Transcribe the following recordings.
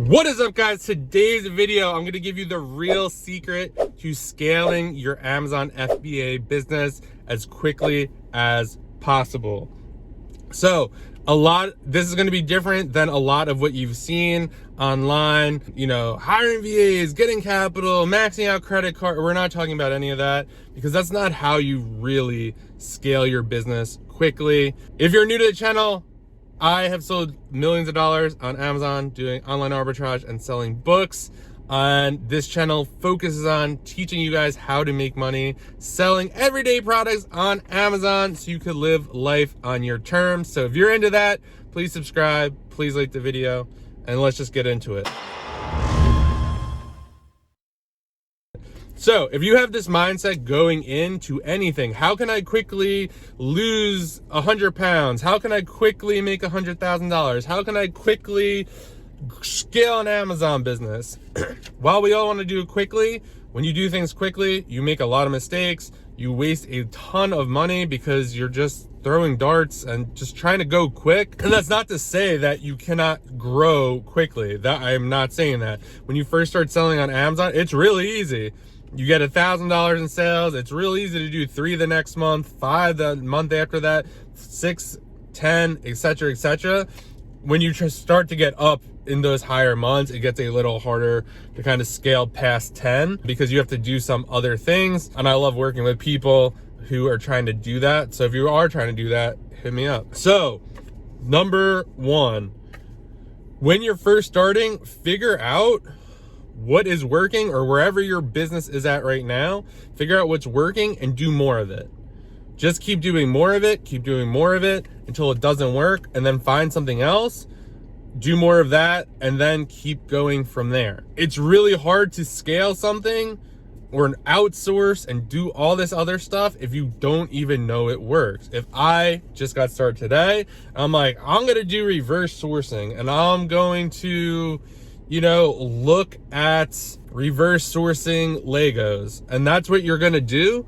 What is up, guys? Today's video, I'm going to give you the real secret to scaling your Amazon FBA business as quickly as possible. So this is going to be different than a lot of what you've seen online, hiring VAs, getting capital, maxing out credit card. We're not talking about any of that because that's not how you really scale your business quickly. If you're new to the channel, I have sold millions of dollars on Amazon doing online arbitrage and selling books. And this channel focuses on teaching you guys how to make money selling everyday products on Amazon so you could live life on your terms. So if you're into that, please subscribe, please like the video, and let's just get into it. So if you have this mindset going into anything, how can I quickly lose 100 pounds? How can I quickly make $100,000? How can I quickly scale an Amazon business? While we all want to do it quickly, when you do things quickly, you make a lot of mistakes. You waste a ton of money because you're just throwing darts and just trying to go quick. And that's not to say that you cannot grow quickly. I am not saying that. When you first start selling on Amazon, it's really easy. You get $1,000 in sales. It's real easy to do 3 the next month, 5 the month after that, 6, 10, etc., etc. When you just start to get up in those higher months, it gets a little harder to kind of scale past 10 because you have to do some other things. And I love working with people who are trying to do that. So if you are trying to do that, hit me up. So number 1, when you're first starting, figure out what is working, or wherever your business is at right now, figure out what's working and do more of it. Just keep doing more of it, keep doing more of it until it doesn't work, and then find something else, do more of that, and then keep going from there. It's really hard to scale something or outsource and do all this other stuff if you don't even know it works. If I just got started today, I'm like, I'm gonna do reverse sourcing and I'm going to look at reverse sourcing Legos, and that's what you're gonna do.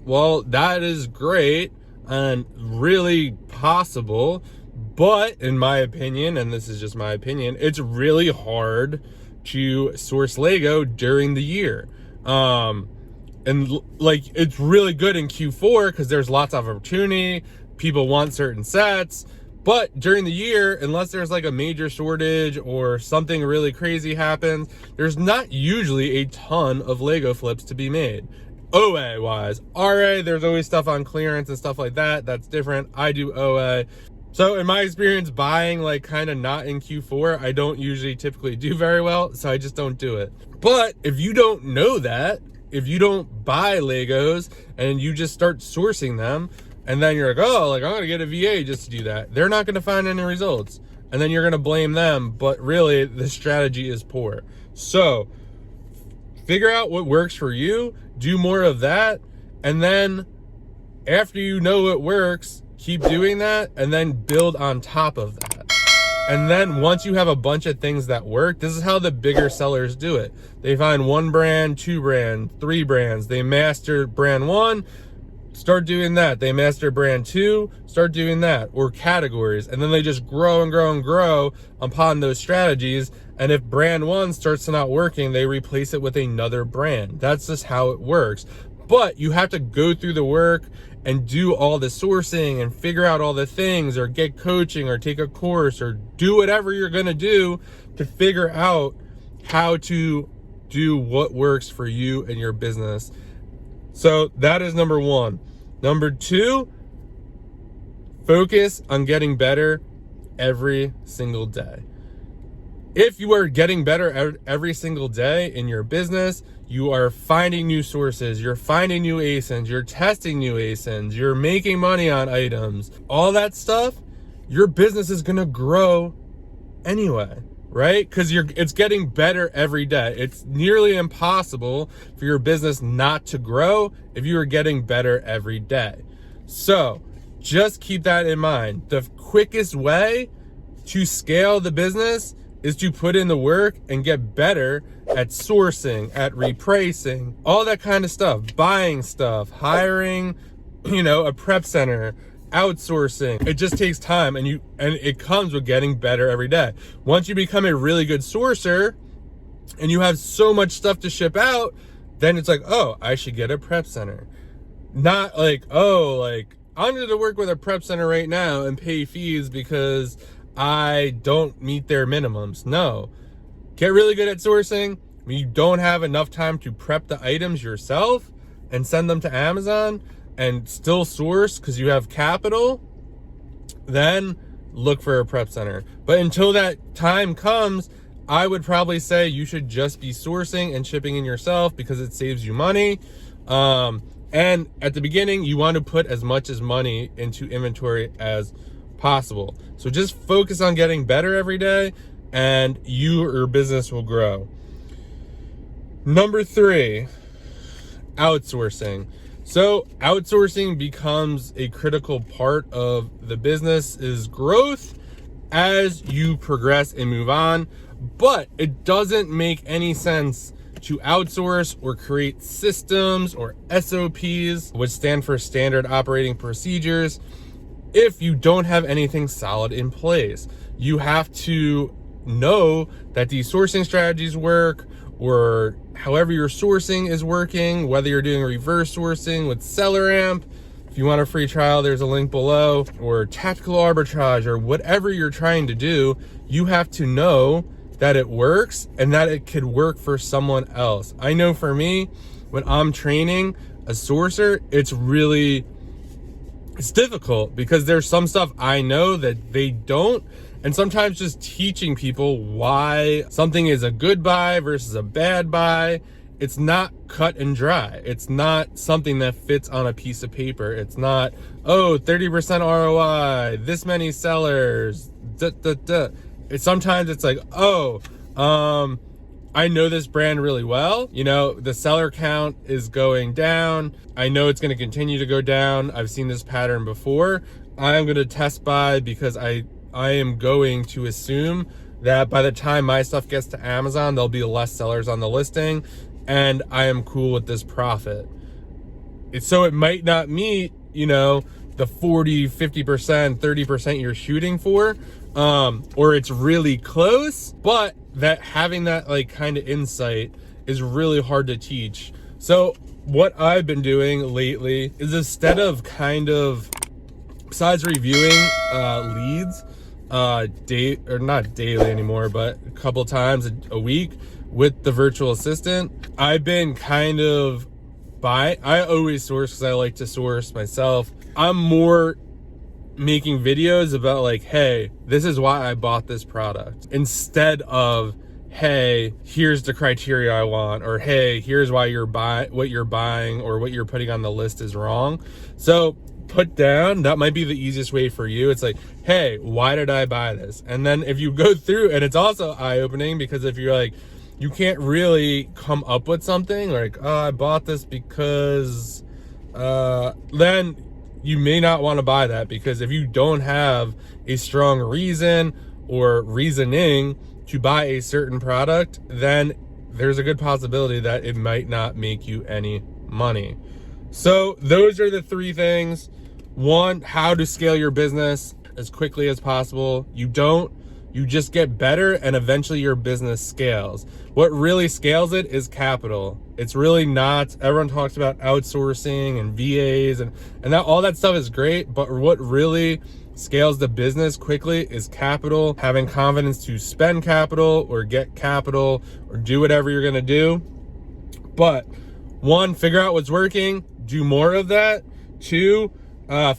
Well, that is great and really possible, but in my opinion, and this is just my opinion, it's really hard to source Lego during the year. It's really good in Q4 because there's lots of opportunity, people want certain sets. But during the year, unless there's like a major shortage or something really crazy happens, there's not usually a ton of Lego flips to be made. OA wise, RA, there's always stuff on clearance and stuff like that. That's different. I do OA. So in my experience, buying kind of not in Q4, I don't usually typically do very well. So I just don't do it. But if you don't know that, if you don't buy Legos and you just start sourcing them, and then you're like, I'm gonna get a VA just to do that, they're not gonna find any results. And then you're gonna blame them, but really the strategy is poor. So figure out what works for you, do more of that, and then after you know what works, keep doing that, and then build on top of that. And then once you have a bunch of things that work, this is how the bigger sellers do it. They find 1 brand, 2 brands, 3 brands. They master brand 1, start doing that. They master brand 2, start doing that, or categories. And then they just grow and grow and grow upon those strategies. And if brand 1 starts to not working, they replace it with another brand. That's just how it works. But you have to go through the work and do all the sourcing and figure out all the things, or get coaching, or take a course, or do whatever you're gonna do to figure out how to do what works for you and your business. So that is number 1. Number 2, focus on getting better every single day. If you are getting better every single day in your business, you are finding new sources, you're finding new ASINs, you're testing new ASINs, you're making money on items, all that stuff, your business is gonna grow anyway, right? Because it's getting better every day. It's nearly impossible for your business not to grow if you are getting better every day. So just keep that in mind. The quickest way to scale the business is to put in the work and get better at sourcing, at repricing, all that kind of stuff, buying stuff, hiring, a prep center, outsourcing. It just takes time, and it comes with getting better every day. Once you become a really good sourcer and you have so much stuff to ship out, then it's like, oh, I should get a prep center. Not like, oh, like I'm going to work with a prep center right now and pay fees because I don't meet their minimums. No, get really good at sourcing. When you don't have enough time to prep the items yourself and send them to Amazon and still source because you have capital, then look for a prep center. But until that time comes, I would probably say you should just be sourcing and shipping in yourself because it saves you money. And at the beginning, you want to put as much as money into inventory as possible. So just focus on getting better every day and your business will grow. Number 3, outsourcing. So outsourcing becomes a critical part of the business's growth as you progress and move on, but it doesn't make any sense to outsource or create systems or SOPs, which stand for standard operating procedures, if you don't have anything solid in place. You have to know that these sourcing strategies work, or however your sourcing is working, whether you're doing reverse sourcing with SellerAmp. If you want a free trial, there's a link below, or tactical arbitrage, or whatever you're trying to do, you have to know that it works and that it could work for someone else. I know for me, when I'm training a sourcer, it's difficult because there's some stuff I know that they don't. And sometimes just teaching people why something is a good buy versus a bad buy, it's not cut and dry. It's not something that fits on a piece of paper. It's not, oh, 30% ROI, this many sellers, Sometimes it's like, oh, I know this brand really well. You know, the seller count is going down. I know it's going to continue to go down. I've seen this pattern before. I'm going to test buy because I am going to assume that by the time my stuff gets to Amazon, there'll be less sellers on the listing, and I am cool with this profit. So it might not meet, you know, the 40, 50%, 30% you're shooting for, or it's really close, but that having that like kind of insight is really hard to teach. So what I've been doing lately is, instead of besides reviewing leads, not daily anymore, but a couple times a week with the virtual assistant, I've been I always source because I like to source myself. I'm more making videos about like, hey, this is why I bought this product, instead of, hey, here's the criteria I want, or hey, here's why what you're buying or what you're putting on the list is wrong. So put down, that might be the easiest way for you. It's like, hey, why did I buy this? And then if you go through, and it's also eye-opening, because if you're like, you can't really come up with something like, oh, I bought this because then you may not want to buy that, because if you don't have a strong reason or reasoning to buy a certain product, then there's a good possibility that it might not make you any money. So those are the 3 things. 1, how to scale your business as quickly as possible. You just get better, and eventually your business scales. What really scales it is capital. It's really not, everyone talks about outsourcing and VAs and that, all that stuff is great, but what really scales the business quickly is capital, having confidence to spend capital or get capital or do whatever you're gonna do. But 1, figure out what's working, do more of that. 2,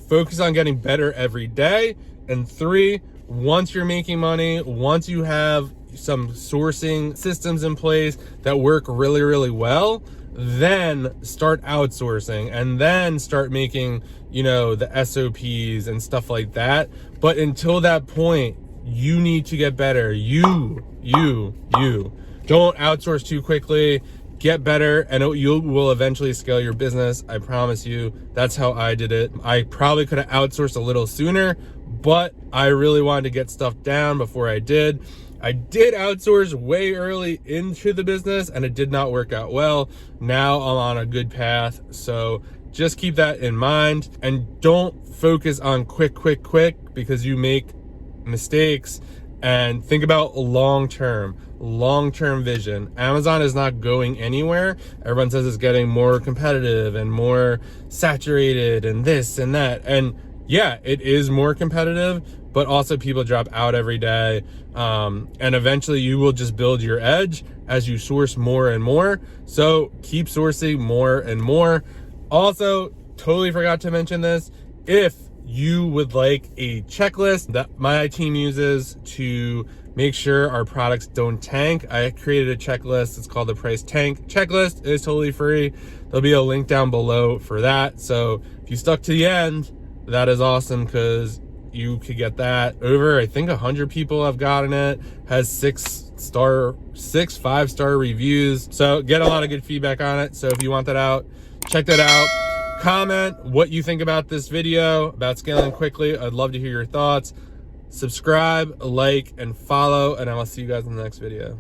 focus on getting better every day. And 3, once you're making money, once you have some sourcing systems in place that work really, really well, then start outsourcing, and then start making, you know, the SOPs and stuff like that. But until that point, you need to get better. You don't outsource too quickly. Get better, and you will eventually scale your business. I promise you. That's how I did it. I probably could have outsourced a little sooner, but I really wanted to get stuff down before I did. I did outsource way early into the business, and it did not work out well. Now I'm on a good path. So just keep that in mind, and don't focus on quick, because you make mistakes. And think about long-term vision. Amazon is not going anywhere. Everyone says it's getting more competitive and more saturated and this and that. And yeah, it is more competitive, but also people drop out every day. And eventually you will just build your edge as you source more and more. So keep sourcing more and more. Also, totally forgot to mention this. If you would like a checklist that my team uses to make sure our products don't tank, I created a checklist. It's called the Price Tank Checklist. It is totally free. There'll be a link down below for that. So if you stuck to the end, that is awesome, because you could get that. Over, I think 100 people have gotten it. Has 6 5-star reviews. So get a lot of good feedback on it. So if you want that out, check that out. Comment what you think about this video about scaling quickly. I'd love to hear your thoughts. Subscribe, like, and follow, and I will see you guys in the next video.